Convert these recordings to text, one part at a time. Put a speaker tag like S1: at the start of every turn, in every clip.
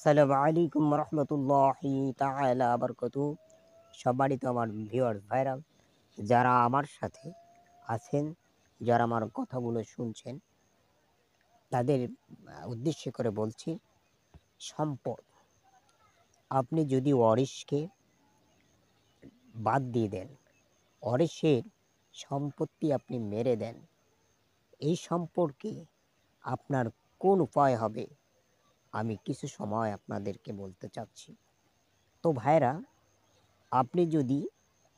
S1: আসসালামু আলাইকুম রহমতুল্লাহি তাআলা বারাকাতুহু। সম্মানিত আমার ভিউয়ার্স ভাইরা, যারা আমার সাথে আছেন, যারা আমার কথাগুলো শুনছেন, তাদের উদ্দেশ্য করে বলছি, সম্পদ। আপনি যদি ওয়ারিশকে বাদ দিয়ে দেন, ওয়ারিশের সম্পত্তি আপনি মেরে দেন, এই সম্পর্কে আপনার কোন উপায় হবে আমি কিছু সময় আপনাদেরকে বলতে চাচ্ছি। তো ভাইরা, আপনি যদি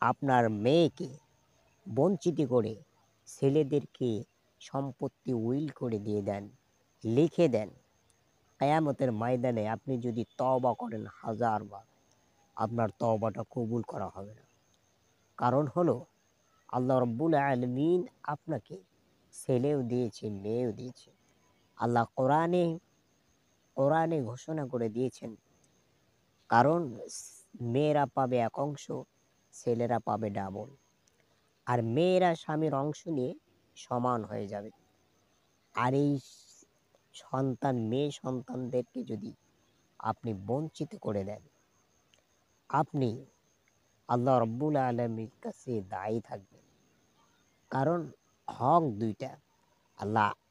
S1: আপনার মেয়েকে বঞ্চিত করে ছেলেদেরকে সম্পত্তি উইল করে দিয়ে দেন, লিখে দেন, কিয়ামতের ময়দানে আপনি যদি তওবা করেন ১০০০ বার, আপনার তওবাটা কবুল করা হবে না। কারণ হলো, আল্লাহ রাব্বুল আলামিন আপনাকে ছেলেও দিয়েছে, মেয়েও দিয়েছে। আল্লাহ কোরআনে ঘোষণা করে দিয়েছেন, কারণ মেয়েরা পাবে এক অংশ, ছেলেরা পাবে ডাবল। আর মেয়েরা স্বামীর অংশ নিয়ে সমান হয়ে যাবে। আর এই মেয়ে সন্তানদেরকে যদি আপনি বঞ্চিত করে দেন, আপনি আল্লাহ রব্বুল আলমীর কাছে দায়ী থাকবেন। কারণ হক দুইটা,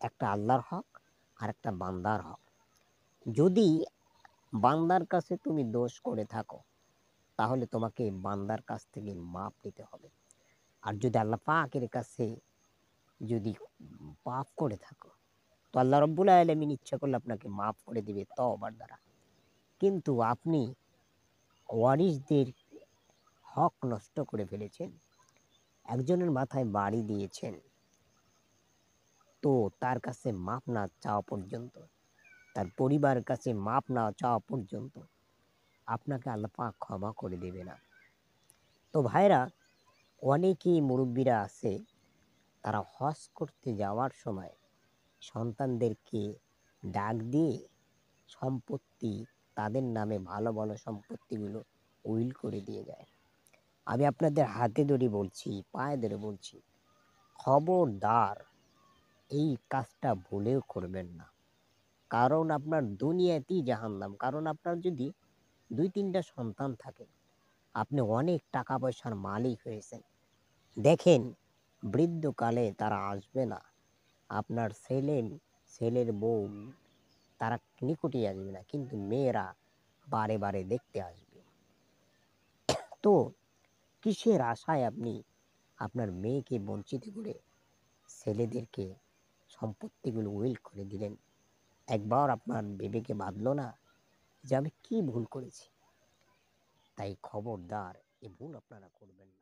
S1: একটা আল্লাহর হক আর একটা বান্দার হক। যদি বান্দার কাছে তুমি দোষ করে থাকো, তাহলে তোমাকে বান্দার কাছ থেকে মাপ নিতে হবে। আর যদি আল্লাহ পাকের কাছে যদি পাপ করে থাকো, তো আল্লাহ রব্বুল আলামিন ইচ্ছা করলে আপনাকে মাফ করে দিবে তওবার দ্বারা। কিন্তু আপনি ওয়ারিসদের হক নষ্ট করে ফেলেছেন, একজনের মাথায় বাড়ি দিয়েছেন, তো তার কাছে মাপ না চাওয়া পর্যন্ত, তার পরিবারের কাছে মাপ না চাওয়া পর্যন্ত আপনাকে আল্লাহ পাক ক্ষমা করে দেবে না। তো ভাইরা, অনেকেই মুরব্বীরা আছে, তারা হজ করতে যাওয়ার সময় সন্তানদেরকে ডাক দিয়ে সম্পত্তি, তাদের নামে ভালো ভালো সম্পত্তিগুলো উইল করে দিয়ে যায়। আমি আপনাদের হাতে ধরে বলছি, পায়ে ধরে বলছি, খবরদার এই কাজটা ভুলেও করবেন না। কারণ আপনার দুনিয়াতেই জাহান্নাম। কারণ আপনার যদি ২-৩টা সন্তান থাকে, আপনি অনেক টাকা পয়সার মালিক হয়েছেন। দেখেন, বৃদ্ধকালে তারা আসবে না। আপনার ছেলের বউ, তারা নিকটেই আসবে না, কিন্তু মেয়েরা বারে বারে দেখতে আসবে। তো কিসের আশায় আপনি আপনার মেয়েকে বঞ্চিত করে ছেলেদেরকে সম্পত্তিগুলো উইল করে দিলেন? একবার আপনার বিবেকে বাঁধলো না যে আমি কি ভুল করেছি? তাই খবরদার, এ ভুল আপনারা করবেন না।